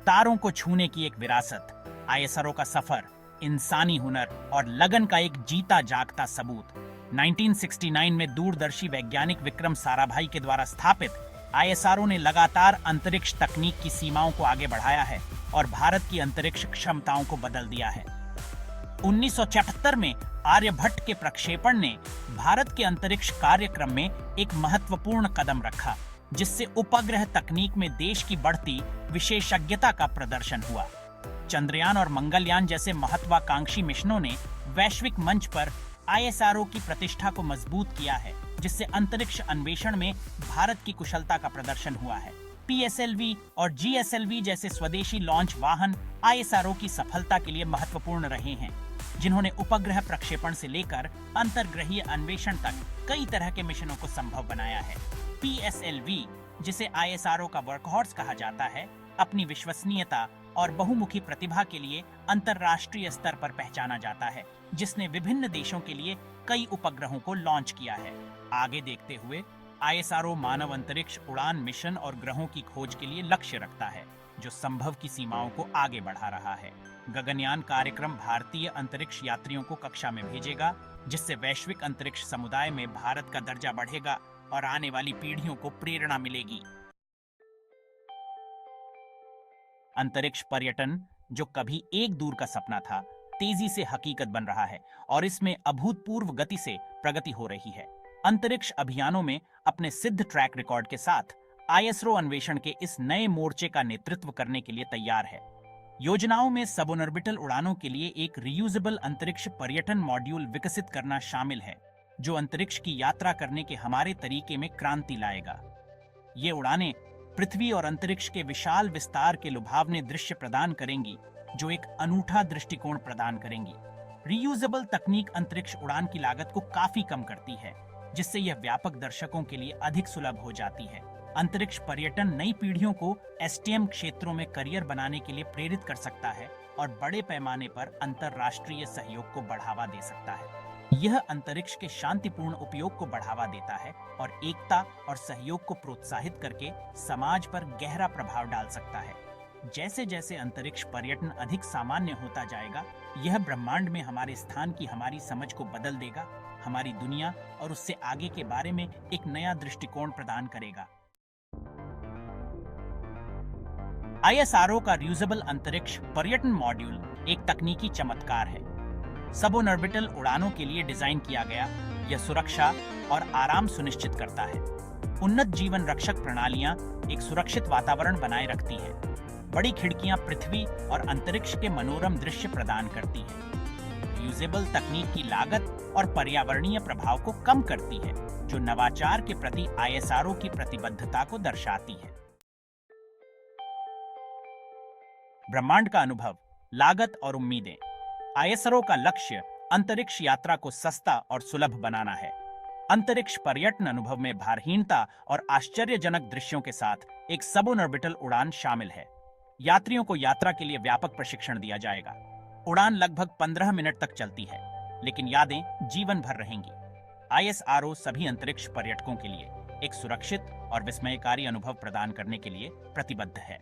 तारों को छूने की एक विरासत, आईएसआरओ का सफर, इंसानी हुनर और लगन का एक जीता जागता सबूत। 1969 में दूरदर्शी वैज्ञानिक विक्रम साराभाई के द्वारा स्थापित आईएसआरओ ने लगातार अंतरिक्ष तकनीक की सीमाओं को आगे बढ़ाया है और भारत की अंतरिक्ष क्षमताओं को बदल दिया है। 1974 में आर्यभट्ट के प्रक्षेपण ने भारत के अंतरिक्ष कार्यक्रम में एक महत्वपूर्ण कदम रखा, जिससे उपग्रह तकनीक में देश की बढ़ती विशेषज्ञता का प्रदर्शन हुआ। चंद्रयान और मंगलयान जैसे महत्वाकांक्षी मिशनों ने वैश्विक मंच पर आईएसआरओ की प्रतिष्ठा को मजबूत किया है, जिससे अंतरिक्ष अन्वेषण में भारत की कुशलता का प्रदर्शन हुआ है। पीएसएलवी और जीएसएलवी जैसे स्वदेशी लॉन्च वाहन आईएसआरओ की सफलता के लिए महत्वपूर्ण रहे हैं, जिन्होंने उपग्रह प्रक्षेपण से लेकर अंतर्ग्रहीय अन्वेषण तक कई तरह के मिशनों को संभव बनाया है। पीएसएलवी, जिसे आईएसआरओ का वर्कहॉर्स कहा जाता है, अपनी विश्वसनीयता और बहुमुखी प्रतिभा के लिए अंतर्राष्ट्रीय स्तर पर पहचाना जाता है, जिसने विभिन्न देशों के लिए कई उपग्रहों को लॉन्च किया है। आगे देखते हुए आईएसआरओ मानव अंतरिक्ष उड़ान मिशन और ग्रहों की खोज के लिए लक्ष्य रखता है, जो संभव की सीमाओं को आगे बढ़ा रहा है। गगनयान कार्यक्रम भारतीय अंतरिक्ष यात्रियों को कक्षा में भेजेगा, जिससे वैश्विक अंतरिक्ष समुदाय में भारत का दर्जा बढ़ेगा और आने वाली पीढ़ियों को प्रेरणा मिलेगी। अंतरिक्ष पर्यटन, जो कभी एक दूर का सपना था, तेजी से हकीकत बन रहा है और इसमें अभूतपूर्व गति से प्रगति हो रही है। अंतरिक्ष अभियानों में अपने सिद्ध ट्रैक रिकॉर्ड के साथ आईएसआरओ अन्वेषण के इस नए मोर्चे का नेतृत्व करने के लिए तैयार है। योजनाओं में सबऑर्बिटल उड़ानों के लिए एक रियूजेबल अंतरिक्ष पर्यटन मॉड्यूल विकसित करना शामिल है, जो अंतरिक्ष की यात्रा करने के हमारे तरीके में क्रांति लाएगा। ये उड़ानें पृथ्वी और अंतरिक्ष के विशाल विस्तार के लुभावने दृश्य प्रदान करेंगी, जो एक अनूठा दृष्टिकोण प्रदान करेंगी। रियूजेबल तकनीक अंतरिक्ष उड़ान की लागत को काफी कम करती है, जिससे यह व्यापक दर्शकों के लिए अधिक सुलभ हो जाती है। अंतरिक्ष पर्यटन नई पीढ़ियों को एसटीएम क्षेत्रों में करियर बनाने के लिए प्रेरित कर सकता है और बड़े पैमाने पर अंतर्राष्ट्रीय सहयोग को बढ़ावा दे सकता है। यह अंतरिक्ष के शांतिपूर्ण उपयोग को बढ़ावा देता है और एकता और सहयोग को प्रोत्साहित करके समाज पर गहरा प्रभाव डाल सकता है। जैसे जैसे अंतरिक्ष पर्यटन अधिक सामान्य होता जाएगा, यह ब्रह्मांड में हमारे स्थान की हमारी समझ को बदल देगा, हमारी दुनिया और उससे आगे के बारे में एक नया दृष्टिकोण प्रदान करेगा। आईएसआरओ का रियूजेबल अंतरिक्ष पर्यटन मॉड्यूल एक तकनीकी चमत्कार है। सबऑर्बिटल उड़ानों के लिए डिजाइन किया गया, यह सुरक्षा और आराम सुनिश्चित करता है। उन्नत जीवन रक्षक प्रणालियां एक सुरक्षित वातावरण बनाए रखती है। बड़ी खिड़कियां पृथ्वी और अंतरिक्ष के मनोरम दृश्य प्रदान करती है। रियूजेबल तकनीक की लागत और पर्यावरणीय प्रभाव को कम करती है, जो नवाचार के प्रति आईएसआरओ की प्रतिबद्धता को दर्शाती है। ब्रह्मांड का अनुभव, लागत और उम्मीदें। आईएसआरओ का लक्ष्य अंतरिक्ष यात्रा को सस्ता और सुलभ बनाना है। अंतरिक्ष पर्यटन अनुभव में भारहीनता और आश्चर्यजनक दृश्यों के साथ एक सबऑर्बिटल उड़ान शामिल है। यात्रियों को यात्रा के लिए व्यापक प्रशिक्षण दिया जाएगा। उड़ान लगभग 15 मिनट तक चलती है, लेकिन यादें जीवन भर रहेंगी। आईएसआरओ सभी अंतरिक्ष पर्यटकों के लिए एक सुरक्षित और विस्मयकारी अनुभव प्रदान करने के लिए प्रतिबद्ध है।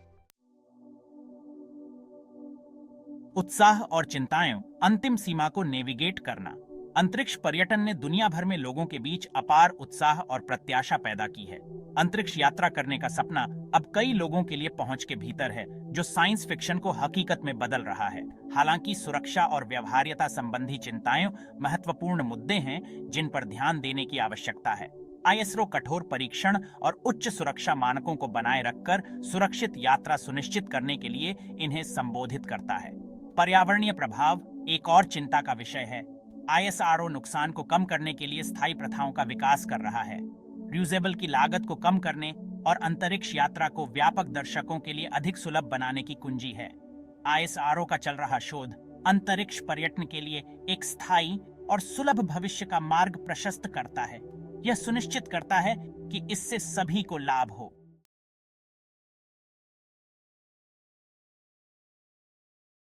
उत्साह और चिंताएं, अंतिम सीमा को नेविगेट करना। अंतरिक्ष पर्यटन ने दुनिया भर में लोगों के बीच अपार उत्साह और प्रत्याशा पैदा की है। अंतरिक्ष यात्रा करने का सपना अब कई लोगों के लिए पहुंच के भीतर है, जो साइंस फिक्शन को हकीकत में बदल रहा है। हालांकि सुरक्षा और व्यवहार्यता संबंधी चिंताएं महत्वपूर्ण मुद्दे हैं, जिन पर ध्यान देने की आवश्यकता है। आईएसआरओ कठोर परीक्षण और उच्च सुरक्षा मानकों को बनाए रखकर सुरक्षित यात्रा सुनिश्चित करने के लिए इन्हें संबोधित करता है। पर्यावरणीय प्रभाव एक और चिंता का विषय है। आईएसआरओ नुकसान को कम करने के लिए स्थायी प्रथाओं का विकास कर रहा है। रियूजेबल की लागत को कम करने और अंतरिक्ष यात्रा को व्यापक दर्शकों के लिए अधिक सुलभ बनाने की कुंजी है। आईएसआरओ का चल रहा शोध अंतरिक्ष पर्यटन के लिए एक स्थायी और सुलभ भविष्य का मार्ग प्रशस्त करता है। यह सुनिश्चित करता है कि इससे सभी को लाभ हो,